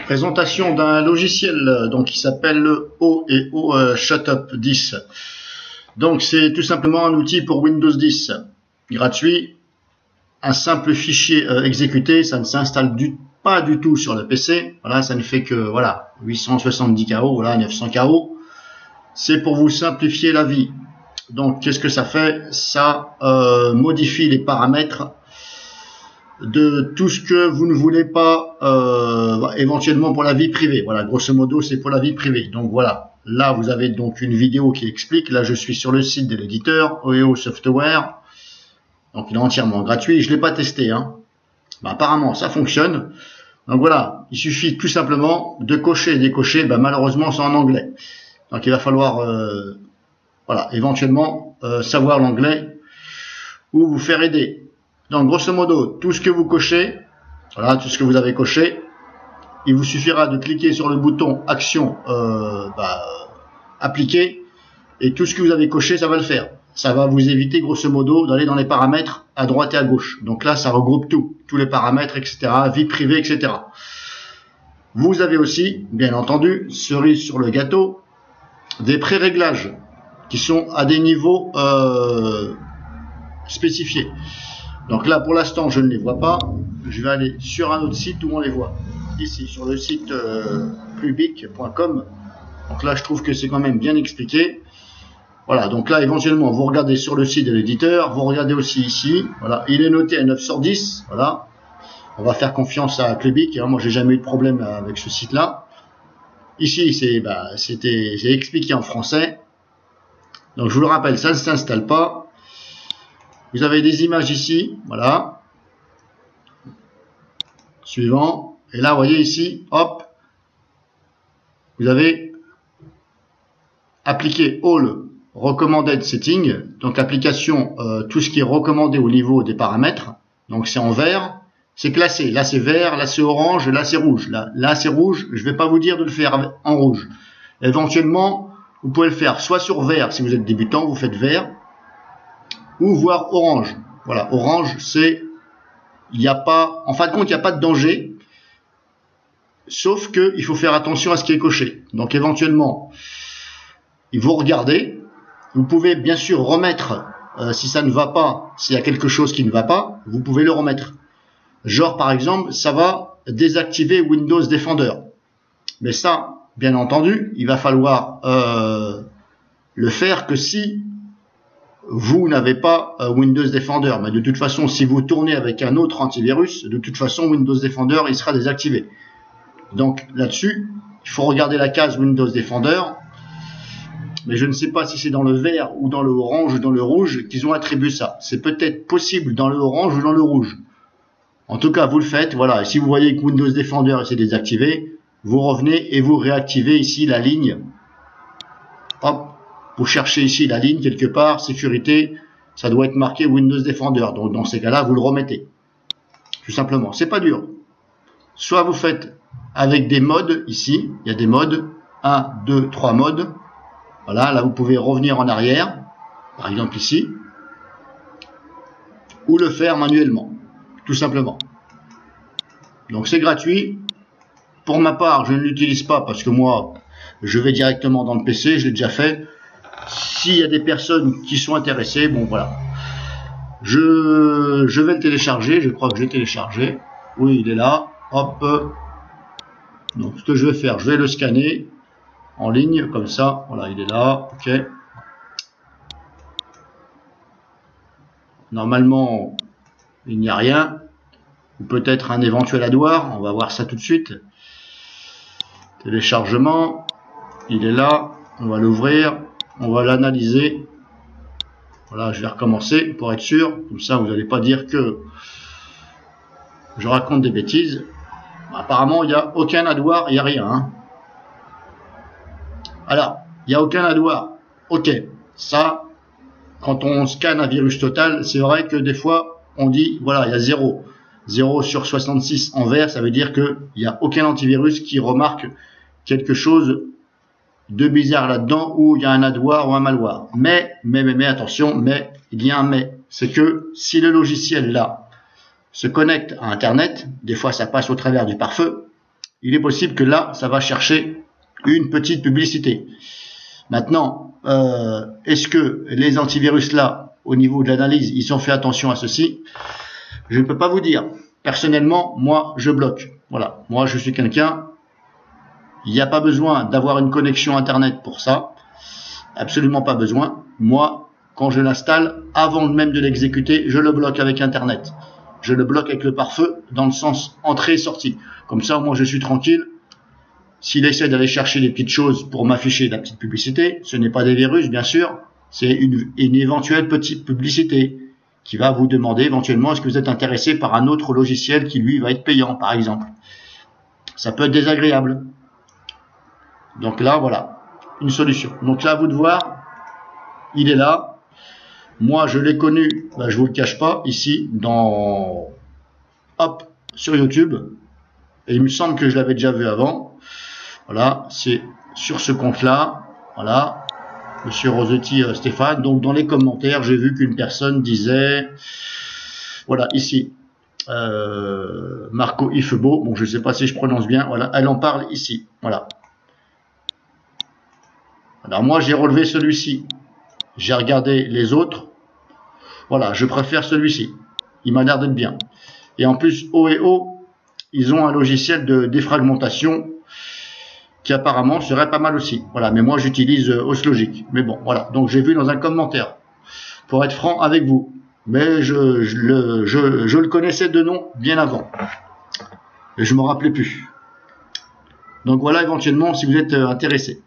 Présentation d'un logiciel donc qui s'appelle le OEO Shutup 10. Donc c'est tout simplement un outil pour Windows 10 gratuit, un simple fichier exécuté, ça ne s'installe pas du tout sur le PC. Voilà, ça ne fait que voilà 870 KO, voilà 900 KO. C'est pour vous simplifier la vie. Donc qu'est-ce que ça fait? Ça modifie les paramètres de tout ce que vous ne voulez pas éventuellement pour la vie privée. Voilà, grosso modo c'est pour la vie privée. Donc voilà, là vous avez donc une vidéo qui explique. Là je suis sur le site de l'éditeur OEO Software, donc il est entièrement gratuit. Je l'ai pas testé, hein. Apparemment ça fonctionne. Donc voilà, il suffit tout simplement de cocher et décocher. Malheureusement c'est en anglais, donc il va falloir voilà, éventuellement savoir l'anglais ou vous faire aider. Donc grosso modo, tout ce que vous cochez, voilà, tout ce que vous avez coché, il vous suffira de cliquer sur le bouton action appliquer, et tout ce que vous avez coché, ça va le faire. Ça va vous éviter grosso modo d'aller dans les paramètres à droite et à gauche. Donc là, ça regroupe tous les paramètres, etc., vie privée, etc. Vous avez aussi, bien entendu, cerise sur le gâteau, des pré-réglages qui sont à des niveaux spécifiés. Donc là, pour l'instant, je ne les vois pas. Je vais aller sur un autre site où on les voit. Ici, sur le site plubic.com. Donc là, je trouve que c'est quand même bien expliqué. Voilà, donc là, éventuellement, vous regardez sur le site de l'éditeur. Vous regardez aussi ici. Voilà, il est noté à 9 sur 10. Voilà. On va faire confiance à Plubic. Moi, j'ai jamais eu de problème avec ce site-là. Ici, c'est expliqué en français. Donc, je vous le rappelle, ça ne s'installe pas. Vous avez des images ici, voilà. Suivant. Et là, vous voyez ici, hop, vous avez appliqué All Recommended Setting, donc application, tout ce qui est recommandé au niveau des paramètres. Donc c'est en vert, c'est classé. Là c'est vert, là c'est orange, là c'est rouge. Là c'est rouge. Je ne vais pas vous dire de le faire en rouge. Éventuellement, vous pouvez le faire soit sur vert si vous êtes débutant, vous faites vert, ou voire orange. Voilà, orange, c'est, il n'y a pas, en fin de compte, il n'y a pas de danger, sauf que il faut faire attention à ce qui est coché. Donc éventuellement, vous regardez, vous pouvez bien sûr remettre, si ça ne va pas, s'il y a quelque chose qui ne va pas, vous pouvez le remettre. Genre par exemple, ça va désactiver Windows Defender. Mais ça, bien entendu, il va falloir le faire que si vous n'avez pas Windows Defender. Mais de toute façon, si vous tournez avec un autre antivirus, de toute façon, Windows Defender, il sera désactivé. Donc là-dessus, il faut regarder la case Windows Defender. Mais je ne sais pas si c'est dans le vert ou dans le orange ou dans le rouge qu'ils ont attribué ça. C'est peut-être possible dans le orange ou dans le rouge. En tout cas, vous le faites. Voilà. Et si vous voyez que Windows Defender est désactivé, vous revenez et vous réactivez ici la ligne. Hop. Vous cherchez ici la ligne quelque part, sécurité, ça doit être marqué Windows Defender. Donc dans ces cas-là, vous le remettez. Tout simplement. C'est pas dur. Soit vous faites avec des modes ici, il y a des modes, 1, 2, 3 modes. Voilà, là vous pouvez revenir en arrière, par exemple ici, ou le faire manuellement, tout simplement. Donc c'est gratuit. Pour ma part, je ne l'utilise pas parce que moi, je vais directement dans le PC, je l'ai déjà fait. S'il y a des personnes qui sont intéressées, bon voilà. Je vais le télécharger, je crois que j'ai téléchargé. Oui, il est là. Hop. Donc ce que je vais faire, je vais le scanner en ligne, comme ça. Voilà, il est là. Ok. Normalement, il n'y a rien. Ou peut-être un éventuel adware. On va voir ça tout de suite. Téléchargement. Il est là. On va l'ouvrir. On va l'analyser. Voilà, je vais recommencer pour être sûr. Comme ça, vous n'allez pas dire que je raconte des bêtises. Apparemment, il n'y a aucun adware, il n'y a rien. Hein. Alors, il n'y a aucun adware. Ok, ça, quand on scanne un virus total, c'est vrai que des fois, on dit, voilà, il y a 0. 0 sur 66 en vert, ça veut dire qu'il n'y a aucun antivirus qui remarque quelque chose de bizarre là-dedans, où il y a un adware ou un malware. Mais, attention, mais, il y a un mais. C'est que si le logiciel là se connecte à Internet, des fois ça passe au travers du pare-feu, il est possible que là, ça va chercher une petite publicité. Maintenant, est-ce que les antivirus là, au niveau de l'analyse, ils ont fait attention à ceci? Je ne peux pas vous dire. Personnellement, moi, je bloque. Voilà, moi, je suis quelqu'un, il n'y a pas besoin d'avoir une connexion Internet pour ça. Absolument pas besoin. Moi, quand je l'installe, avant même de l'exécuter, je le bloque avec Internet. Je le bloque avec le pare-feu dans le sens entrée-sortie. Comme ça, moi, je suis tranquille. S'il essaie d'aller chercher des petites choses pour m'afficher de la petite publicité, ce n'est pas des virus, bien sûr. C'est une éventuelle petite publicité qui va vous demander éventuellement est-ce que vous êtes intéressé par un autre logiciel qui, lui, va être payant, par exemple. Ça peut être désagréable. Donc là, voilà, une solution. Donc là, à vous de voir, il est là. Moi, je l'ai connu, ben, je vous le cache pas, ici, hop, sur YouTube. Et il me semble que je l'avais déjà vu avant. Voilà, c'est sur ce compte-là. Voilà, Monsieur Rosetti Stéphane. Donc, dans les commentaires, j'ai vu qu'une personne disait, voilà, ici, Marco Ifebo. Bon, je ne sais pas si je prononce bien. Voilà, elle en parle ici. Voilà. Alors moi, j'ai relevé celui-ci. J'ai regardé les autres. Voilà, je préfère celui-ci. Il m'a l'air d'être bien. Et en plus, OEO, ils ont un logiciel de défragmentation qui apparemment serait pas mal aussi. Voilà, mais moi, j'utilise OsLogic. Mais bon, voilà. Donc, j'ai vu dans un commentaire. Pour être franc avec vous. Mais je le connaissais de nom bien avant. Et je ne me rappelais plus. Donc voilà, éventuellement, si vous êtes intéressé.